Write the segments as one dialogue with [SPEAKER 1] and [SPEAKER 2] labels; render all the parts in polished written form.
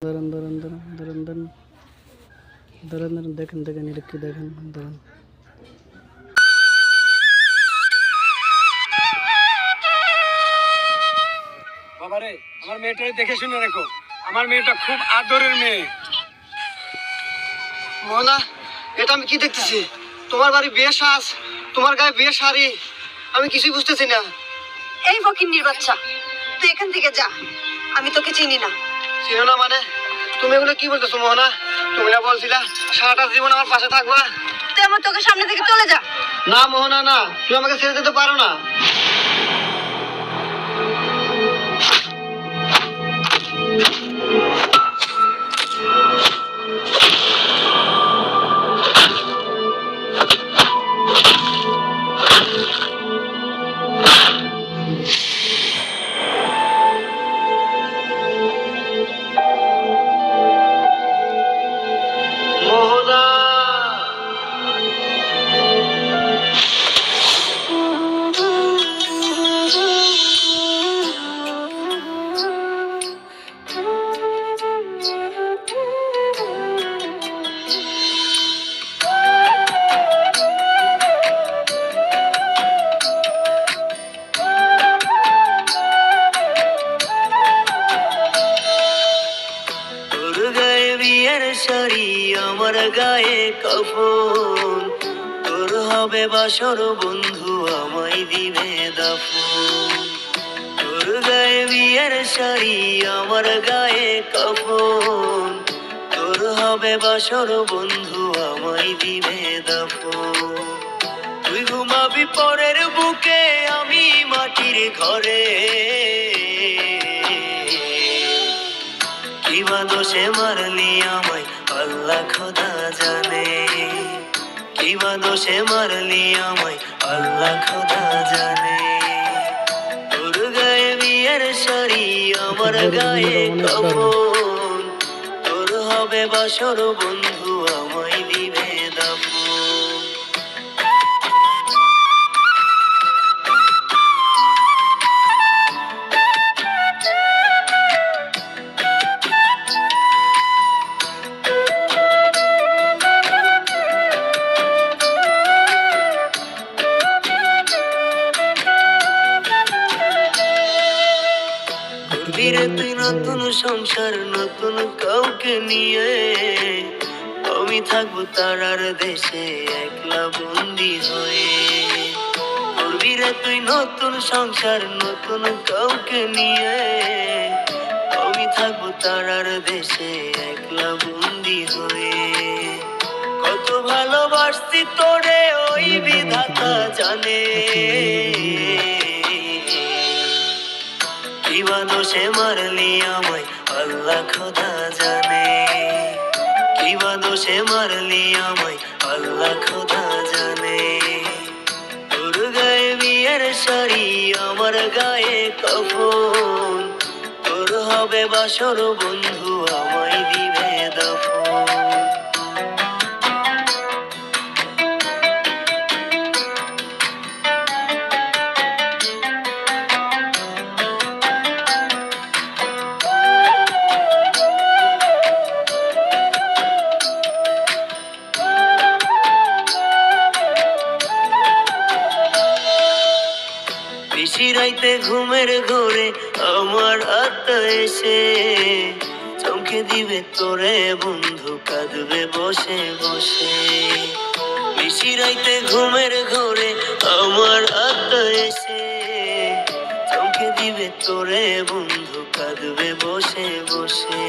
[SPEAKER 1] দাঁড়ান দাঁড়ান দাঁড়ান দাঁড়ান দাঁড়ান দাঁড়ান দাঁড়ান দেখেন দেখেন এটা কি দেখেন দাঁড়ান।
[SPEAKER 2] বাবারে আমার মেয়েটাকে দেখে শুনে রেখো, আমার মেয়েটা খুব আদরের মেয়ে।
[SPEAKER 3] মোহনা, এটা আমি কি দেখতেছি? তোমার বাড়ি বিয়ে সাজ, তোমার গায়ে বিয়ে শাড়ি, আমি কিছুই বুঝতেছি না।
[SPEAKER 4] এই ফকিন্নির বাচ্চা, তুই এখান থেকে যা, আমি তোকে চিনি না।
[SPEAKER 3] চিনো না মানে? তুমি এগুলো কি বলতেছো মোহনা? তুমি না বলছিলা সারাটা জীবন আমার পাশে থাকবা?
[SPEAKER 4] তুই আমার তোকে সামনে থেকে চলে যা।
[SPEAKER 3] না মোহনা না, তুমি আমাকে ছেড়ে যেতে পারো না। মোহনা, তোর গায়ে বিয়ের শাড়ি, আমার গায়ে কাফন, তোর হবে বাসর বন্ধু, আমায় দিবে দাফন। তোর গায়ে বিয়ের শাড়ি, আমার গায়ে কাফন, তোর হবে বাসর বন্ধু, আমায় দিবে দাফন। তুই ঘুমাবি পরের বুকে, আমি মাটির ঘরে। কিবা দোষে মারলি আমায় আল্লাহ খোদা জানে, কিবা দোষে মারলি আমায় আল্লাহ খোদা জানে। তোর গায়ে বিয়ের শাড়ি, আমার গায়ে কাফন, তোর হবে বাসর বন্ধু, আমায় দিবে দাফন। করবিরে তুই নতুন সংসার, নতুন কাউকে নিয়ে, আমি থাকবো তারার দেশে একলা বন্দি হয়ে। করবিরে তুই নতুন সংসার, নতুন কাউকে নিয়ে, আমি থাকবো তারার দেশে একলা বন্দি হয়ে। কত ভালোবাসতি তোরে ওই বিধাতা জানে, কিবা দোষে মারলি আমায় আল্লাহ খোদা জানে, কিবা দোষে মারলি আমায় আল্লাহ খোদা জানে। তোর গায়ে বিয়ের শাড়ি, আমার গায়ে কাফন, তোর হবে বাসর বন্ধু, আমায় দিবে দাফন। বেশি রাইতে ঘুমের ঘোরে আমার আত্মা এসে চমকে দিবে তোরে বন্ধু, কাঁদবে বসে বসে। বেশি রাইতে ঘুমের ঘোরে আমার আত্মা এসে চমকে দিবে তোরে বন্ধু, কাঁদবে বসে বসে।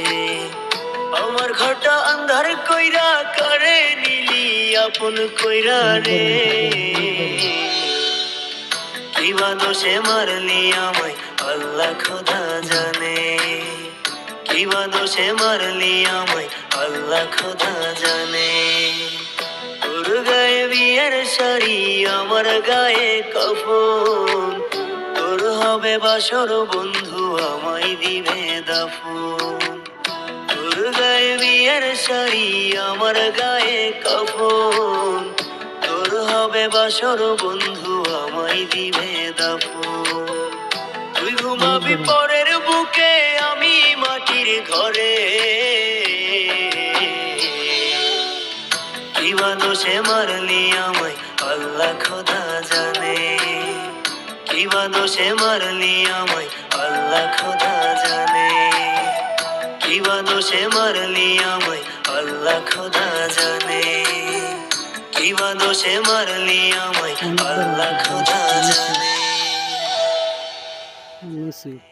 [SPEAKER 3] আমার ঘরটা আন্ধার কইরা করে নিলি আপন কইরা রে, কিবা দোষে মারলি আমায় আল্লাহ খোদা জানে, কিবা দোষে মারলি আমায় আল্লাহ খোদা জানে। তোর গায়ে বিয়ের শাড়ি, আমার গায়ে কাফন, তোর হবে বাসর বন্ধু, আমায় দিবে দাফন। তোর গায়ে বিয়ের শাড়ি, আমার গায়ে কাফন, তোর হবে বাসর বন্ধু, আমায় দিবে দাফন। তুই ঘুমাবি পরের বুকে, আমি মাটির
[SPEAKER 5] ঘরে কিবা দোষে মারলি আমায় আল্লাহ খোদা জানে কিবা দোষে মারলি আমায় আল্লাহ খোদা জানে কিবা দোষে মারলি আমায় আল্লাহ খোদা জানে কিবা দোষে মারলি আমায় আল্লাহ খোদা জানে
[SPEAKER 1] মিস ইউ।